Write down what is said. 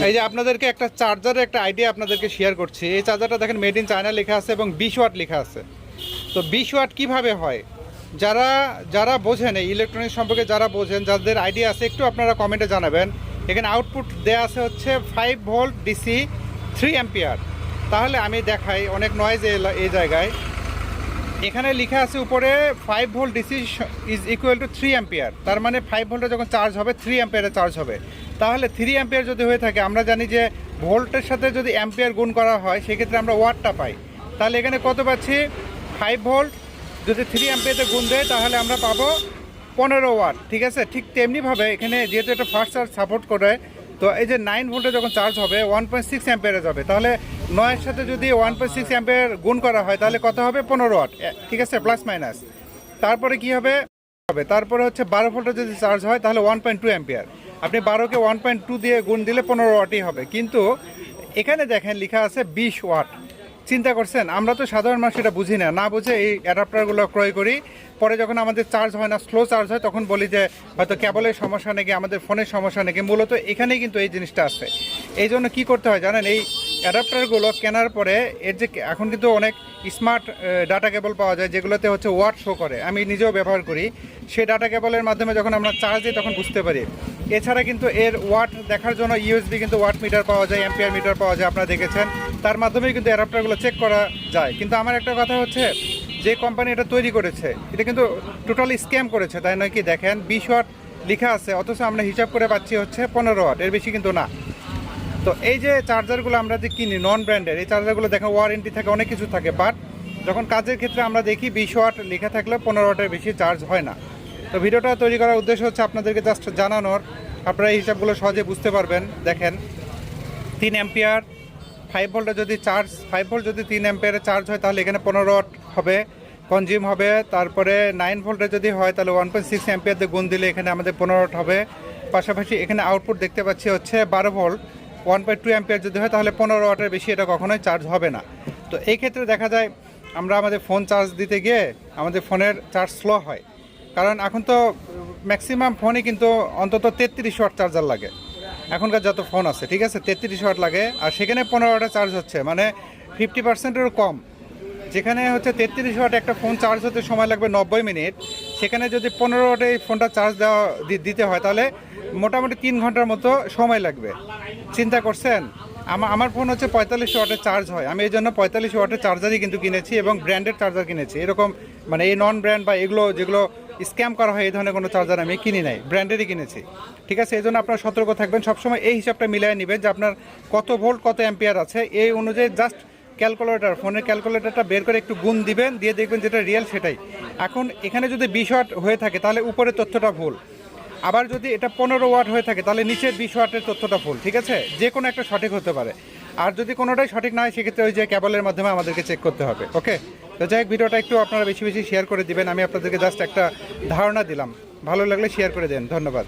এই যে আপনাদেরকে একটা চার্জারের একটা আইডিয়া আপনাদেরকে শেয়ার করছি। এই চার্জারটা দেখেন মেড ইন চায়না লেখা আছে এবং 20 ওয়াট লেখা আছে। তো 20 ওয়াট কীভাবে হয়, যারা যারা বোঝেন এই ইলেকট্রনিক্স সম্পর্কে, যারা বোঝেন, যাদের আইডিয়া আছে, একটু আপনারা কমেন্টে জানাবেন। এখানে আউটপুট দেওয়া আছে হচ্ছে 5 ভোল্ট ডিসি 3 অ্যাম্পিয়ার। তাহলে আমি দেখাই, অনেক নয়েজ এই জায়গায়। এখানে লেখা আছে উপরে 5 volt DC is equal to 3 ampere. তার মানে 5 ভোল্টে যখন চার্জ হবে 3 অ্যাম্পিয়ারে চার্জ হবে। তাহলে 3 অ্যাম্পিয়ার যদি হয়ে থাকে, আমরা জানি যে ভোল্টের সাথে যদি অ্যাম্পিয়ার গুণ করা হয় সেক্ষেত্রে আমরা ওয়াটটা পাই। তাহলে এখানে কত পাচ্ছি? 5 ভোল্ট যদি 3 অ্যাম্পিয়ারে গুণ দেয় তাহলে আমরা পাবো 15 ওয়াট। ঠিক আছে, ঠিক তেমনিভাবে এখানে যেহেতু এটা ফাস্ট চার্জ সাপোর্ট করে, তো এই যে 9 ভোল্টে যখন চার্জ হবে 1.6 অ্যাম্পিয়ারে যাবে। তাহলে 9-এর সাথে যদি 1.6 অ্যাম্পিয়ার গুণ করা হয় তাহলে কত হবে? 15 ওয়াট। ঠিক আছে, প্লাস মাইনাস। তারপরে কি হবে? তারপরে হচ্ছে 12 ভোল্টে যদি চার্জ হয় তাহলে 1.2 অ্যাম্পিয়ার। আপনি 12কে 1.2 দিয়ে গুণ দিলে 15 ওয়াটই হবে। কিন্তু এখানে দেখেন লেখা আছে 20 ওয়াট। চিন্তা করছেন? আমরা তো সাধারণ মানুষ এটা বুঝি না বুঝে এই অ্যাডাপ্টারগুলো ক্রয় করি। পরে যখন আমাদের চার্জ হয় না, স্লো চার্জ হয়, তখন বলি যে হয়তো কেবলের সমস্যা নাকি, আমাদের ফোনের সমস্যা নাকি। মূলত এখানেই কিন্তু এই জিনিসটা আছে। এই জন্য কী করতে হয় জানেন? এই অ্যাডাপ্টারগুলো কেনার পরে এর যে এখন কিন্তু অনেক স্মার্ট ডাটা কেবল পাওয়া যায় যেগুলোতে হচ্ছে ওয়াট শো করে। আমি নিজেও ব্যবহার করি। সেই ডাটা কেবলের মাধ্যমে যখন আমরা চার্জ দিই তখন বুঝতে পারি। এছাড়া কিন্তু এর ওয়াট দেখার জন্য ইউএসবি কিন্তু ওয়াট মিটার পাওয়া যায়, অ্যাম্পিয়ার মিটার পাওয়া যায়, আপনারা দেখেছেন। তার মাধ্যমেই কিন্তু অ্যাডাপ্টারগুলো চেক করা যায়। কিন্তু আমার একটা কথা হচ্ছে, যে কোম্পানি এটা তৈরি করেছে এটা কিন্তু টোটালি স্ক্যাম করেছে, তাই নয় কি? দেখেন 20 ওয়াট লেখা আছে, অথচ আমরা হিসাব করে পাচ্ছি হচ্ছে 15 ওয়াট, এর বেশি কিন্তু না। তো এই যে চার্জারগুলো আমরা যে কিনি নন ব্র্যান্ডের, এই চার্জারগুলো দেখেন ওয়ারেন্টি থাকে, অনেক কিছু থাকে, বাট যখন কাজের ক্ষেত্রে আমরা দেখি 20 ওয়াট লেখা থাকলে 15 ওয়াটের বেশি চার্জ হয় না। তো ভিডিওটা তৈরি করার উদ্দেশ্য হচ্ছে আপনাদেরকে জাস্ট জানানোর, আপনারা এই হিসাবগুলো সহজে বুঝতে পারবেন। দেখেন 3 অ্যাম্পিয়ার 5 ভোল্টে যদি চার্জ, 5 ভোল্ট যদি 3 অ্যাম্পিয়ারে চার্জ হয় তাহলে এখানে 15 ওয়াট হবে, কনজিউম হবে। তারপরে 9 ভোল্টে যদি হয় তাহলে 1.6 অ্যাম্পিয়ার দিয়ে গুণ দিলে এখানে আমাদের 15 ওয়াট হবে। পাশাপাশি এখানে আউটপুট দেখতে পাচ্ছি হচ্ছে 12 ভোল্ট, 1.2 অ্যাম্পিয়ার যদি হয় তাহলে 15 ওয়াটের বেশি এটা কখনোই চার্জ হবে না। তো এই ক্ষেত্রে দেখা যায় আমরা আমাদের ফোন চার্জ দিতে গিয়ে আমাদের ফোনের চার্জ স্লো হয়, কারণ এখন তো ম্যাক্সিমাম ফোনে কিন্তু অন্তত 33 ওয়াট চার্জার লাগে। এখনকার যত ফোন আছে, ঠিক আছে, 33 ওয়াট লাগে, আর সেখানে 15 ওয়াটে চার্জ হচ্ছে, মানে 50%-এরও কম। যেখানে হচ্ছে 33 ওয়াট একটা ফোন চার্জ হতে সময় লাগবে 90 মিনিট, সেখানে যদি 15 ওয়াটে এই ফোনটা চার্জ দিতে হয় তাহলে মোটামুটি 3 ঘন্টার মতো সময় লাগবে। চিন্তা করছেন? আমার ফোন হচ্ছে 45 ওয়াটের চার্জ হয়, আমি এই জন্য 45 ওয়াটের চার্জারই কিন্তু কিনেছি এবং ব্র্যান্ডেড চার্জার কিনেছি। এরকম মানে এই নন ব্র্যান্ড বা এগুলো যেগুলো স্ক্যাম করা হয় এই ধরনের কোনো চার্জার আমি কিনি নাই, ব্র্যান্ডেরই কিনেছি। ঠিক আছে, এই জন্য আপনারা সতর্ক থাকবেন, সবসময় এই হিসাবটা মিলিয়ে নেবেন যে আপনার কত ভোল্ট কত অ্যাম্পিয়ার আছে, এই অনুযায়ী জাস্ট ক্যালকুলেটর, ফোনের ক্যালকুলেটরটা বের করে একটু গুণ দিবেন, দিয়ে দেখবেন যেটা রিয়েল সেটাই। এখন এখানে যদি 20 ওয়াট হয়ে থাকে তাহলে উপরের তথ্যটা ভুল, আবার যদি এটা 15 ওয়াট হয়ে থাকে তাহলে নিচের 20 ওয়াটের তথ্যটা ভুল। ঠিক আছে, যে কোনো একটা সঠিক হতে পারে, আর যদি কোনোটাই সঠিক না হয় সেক্ষেত্রে ওই যে কেবলের মাধ্যমে আমাদেরকে চেক করতে হবে। ওকে, তো যাই হোক, ভিডিওটা একটু আপনারা বেশি বেশি শেয়ার করে দিবেন। আমি আপনাদেরকে জাস্ট একটা ধারণা দিলাম, ভালো লাগলে শেয়ার করে দেন। ধন্যবাদ।